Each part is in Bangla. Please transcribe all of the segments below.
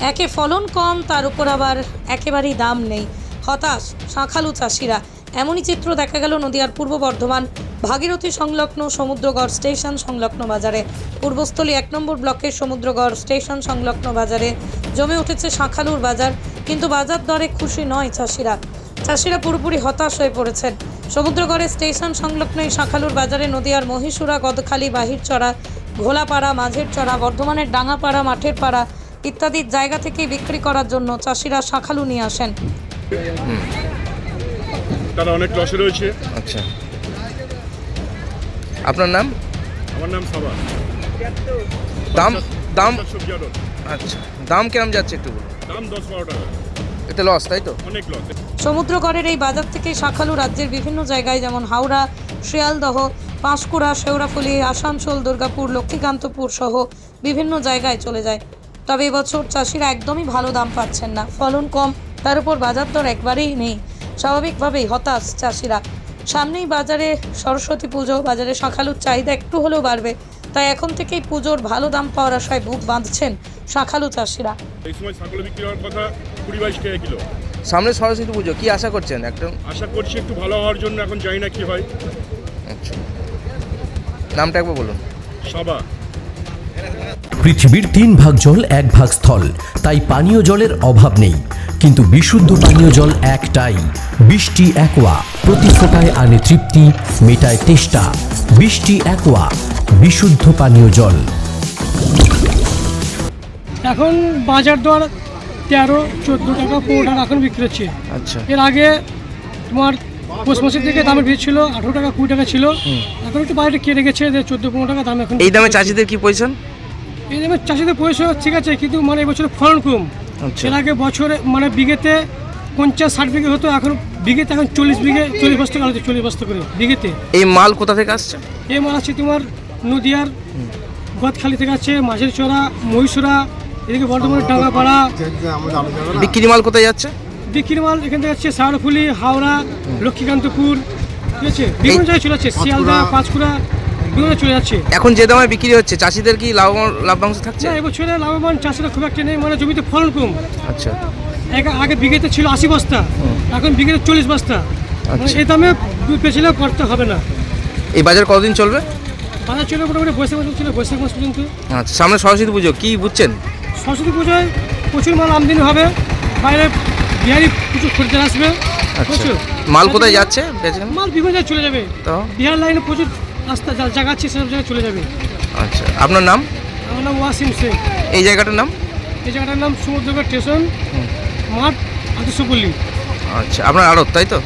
একে ফলন কম, তার উপর আবার একেবারেই দাম নেই। হতাশ শাঁখালু চাষিরা। এমনই চিত্র দেখা গেল নদিয়ার পূর্ব বর্ধমান ভাগীরথী সংলগ্ন সমুদ্রগড় স্টেশন সংলগ্ন বাজারে। পূর্বস্থলী 1 নম্বর ব্লকের সমুদ্রগড় স্টেশন সংলগ্ন বাজারে জমে উঠেছে শাঁখালুর বাজার, কিন্তু বাজার দরে খুশি নয় চাষিরা পুরোপুরি হতাশ হয়ে পড়েছেন। সমুদ্রগড়ের স্টেশন সংলগ্ন এই শাঁখালুর বাজারে নদিয়ার মহীশুরা, গদখালি, বাহিরচড়া, ঘোলাপাড়া, মাঝের চড়া, বর্ধমানের ডাঙ্গাপাড়া, মাঠের পাড়া ইত্যাদি জায়গা থেকে বিক্রি করার জন্য চাষিরা শাঁখালু নিয়ে আসেন। তারা অনেক লসে রয়েছে। আচ্ছা, আপনার নাম? আমার নাম সাবা। দাম আচ্ছা, দাম কেমন যাচ্ছে একটু বলুন। দাম 10-12 টাকা। এতে লস, তাই তো? অনেক লস। সমুদ্রগড়ের এই বাজার থেকে শাঁখালু রাজ্যের বিভিন্ন জায়গায় যেমন হাওড়া, শিয়ালদহ, পাঁশকুড়া, শেওড়াফুলি, আসানসোল, দুর্গাপুর, লক্ষ্মীকান্তপুর সহ বিভিন্ন জায়গায় চলে যায়। তবে এবছর চাষিরা একদমই ভালো দাম পাচ্ছেন না। ফলন কম, তার উপর বাজার দর একবারেই নেই। স্বাভাবিকভাবেই হতাশ চাষিরা। সামনেই বাজারে সরস্বতী পুজো, বাজারে শাঁখালুর চাহিদা একটু হলেও বাড়বে। তাই এখন থেকেই পুজোর ভালো দাম পাওয়ার আশায় বুক বাঁধছেন শাঁখালু চাষিরা। এই সময় ছাগল বিক্রি হওয়ার কথা 20-22 টাকা কিলো। সামনে সরস্বতী পুজো, কি আশা করছেন? একদম আশা করছি একটু ভালো হওয়ার জন্য, এখন জানি না কি হয়। আচ্ছা, নামটা একবার বলুন। সাবা। পৃথিবীর 3 ভাগ জল 1 ভাগ স্থল, তাই পানীয় জলের অভাব নেই। কিন্তু বিশুদ্ধ পানীয় জল একটাই, বৃষ্টি অ্যাকোয়া। প্রতি ফোঁটায় আনে তৃপ্তি, মেটায় তেষ্টা। বৃষ্টি অ্যাকোয়া, বিশুদ্ধ পানীয় জল। এখন বাজার দর 13-14 টাকা 15 টাকা এখন বিক্রি হচ্ছে। আচ্ছা, এর আগে তোমার পৌষ মাসের থেকে দামের বেশি ছিল, 18 টাকা 20 টাকা ছিল। এখন একটু বাইরে কেটে গেছে, 14-15 টাকা দাম এখন। এই দামে চাষিদের কি পজিশন? এই দামে চাষিদের পয়সা ঠিক আছে, কিন্তু মানে এবছর ফলন কম। আচ্ছা, এর আগে বছরে মানে বিঘেতে 50-60 বিঘে হতো, এখন বিঘেতে এখন 40 বিঘে 40 বস্তা করে, 40 বস্তা করে বিঘেতে। এই মাল কোথা থেকে আসছে? এই মাল আছে তোমার নদিয়ার গদখালি থেকে আছে, মাঝের চড়া, মহীশুরা, এদিকে বর্ধমানের ডাঙ্গাপাড়া। বিক্রি মাল কোথায় যাচ্ছে? বিক্রি মাল এখান থেকে যাচ্ছে শেওড়াফুলি, হাওড়া, লক্ষ্মীকান্তপুর, ঠিক আছে, বিভিন্ন জায়গায় চলে যাচ্ছে। শিয়ালদা, পাঁশকুড়া, বিভিন্ন চলে যাচ্ছে। এখন যে দামে বিক্রি হচ্ছে, চাষিদের কি লাভবাংশ থাকছে? না, এবছরে লাভবান চাষিরা খুব একটা নেই, মানে জমিতে ফলন কম। আচ্ছা, আগে বিঘেতে ছিল 80 বস্তা, এখন বিঘেতে 40 বস্তা। মানে আচ্ছা। এই দামে পেছনে করতে হবে না। এই বাজার কতদিন চলবে? বাজার চলে মোটামুটি বৈশাখ মাস ছিল, বৈশাখ মাস পর্যন্ত। আচ্ছা, সামনে সরস্বতী পুজো, কি বুঝছেন? সরস্বতী পুজোয় প্রচুর মাল আমদানি হবে, বাইরে বিহারি প্রচুর খরিদ্দার আসবে। আচ্ছা, মাল কোথায় যাচ্ছে? মাল বিভিন্ন জায়গায় চলে যাবে, তো বিহার লাইনে প্রচুর রাস্তা জায়গা আছে, সেসব জায়গায় চলে যাবে। আচ্ছা, আপনার নাম? আমার নাম ওয়াসিম শেখ। এই জায়গাটার নাম? এই জায়গাটার নাম সমুদ্রগড় স্টেশন মাঠ, আদর্শপল্লী। আচ্ছা, আপনার আড়ত, তাই তো?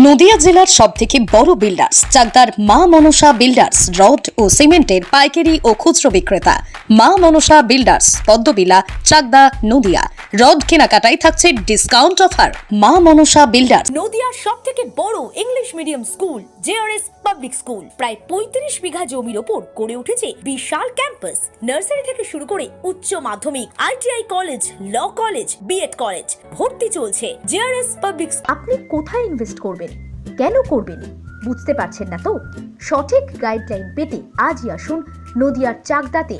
নদিয়া জেলার সবথেকে বড় বিল্ডার্স চাকদার মা মনসা বিল্ডার্স, রড ও সিমেন্টের পাইকারি ও খুচরো বিক্রেতা। মা মনসা বিল্ডার্স, পদ্মবিলা, চাকদা, নদিয়া। রড কেনাকাটায় থাকছে ডিসকাউন্ট অফার। মা মনসা বিল্ডার্স। নদিয়ার সবথেকে বড় English medium school JRS public school, প্রায় 35 বিঘা জমির ওপর গড়ে উঠেছে বিশাল ক্যাম্পাস। নার্সারি থেকে শুরু করে উচ্চ মাধ্যমিক, ITI college, law college, BEd college, ভর্তি চলছে। JRS public. আপনি কোথায় ইনভেস্ট করবেন, কেন করবেন, বুঝতে পারছেন না তো? সঠিক গাইডলাইন পেতে আজই আসুন নদিয়ার চাকদাতে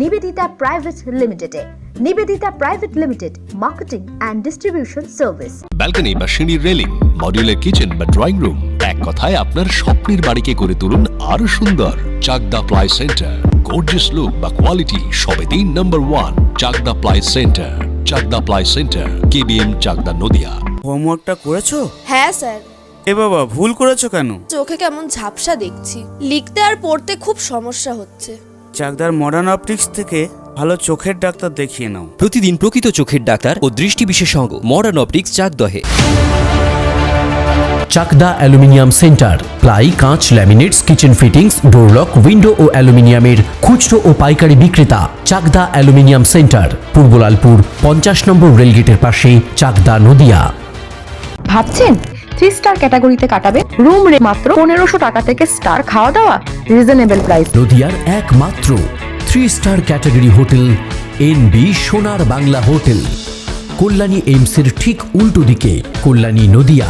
নিবেদিতা প্রাইভেট লিমিটেডে। Nivedita private limited, marketing and distribution service. Balcony বা সিঁড়ির রেলিং, মডিউলার কিচেন বা ড্রয়িং রুম, এক কথায় আপনার স্বপ্নের বাড়িকে করে তুলুন আরো সুন্দর। Chakdah ply centre, gorgeous look বা কোয়ালিটি সবে 3 number 1 Chakdah ply centre. Chakdah ply centre, KBM, Chakdah, Nadia. হোমওয়ার্কটা করেছো? হ্যাঁ স্যার। এ বাবা, ভুল করেছো কেন? চোখে কেমন ঝাপসা দেখছি, লিখতে আর পড়তে খুব সমস্যা হচ্ছে। চাকদার মডার্ন অপটিক্স থেকে ভালো চোখের ডাক্তার দেখিয়ে নাও। প্রতিদিন প্রকৃত চোখের ডাক্তার ও দৃষ্টি বিশেষজ্ঞ মডার্ন অপটিক্স, চাকদহে। চাকদা অ্যালুমিনিয়াম সেন্টার, প্লাই, কাঁচ, laminates, kitchen fittings, door lock, window ও অ্যালুমিনিয়ামের খুচরো ও পাইকারি বিক্রেতা। Chakdah aluminium centre, Purbalalpur 50 number রেলগেটের পাশে, চাকদা, নদিয়া। ভাবছেন 3 স্টার ক্যাটাগরিতে কাটাবে? রুম রে মাত্র 1500 টাকা থেকে স্টার, খাওয়া দাওয়া রিজনেবল প্রাইস। নদিয়ার একমাত্র 3 স্টার ক্যাটাগরি হোটেল এনবি সোনার বাংলা হোটেল, কল্যাণী এইমসের ঠিক উল্টো দিকে, কল্যাণী, নদিয়া।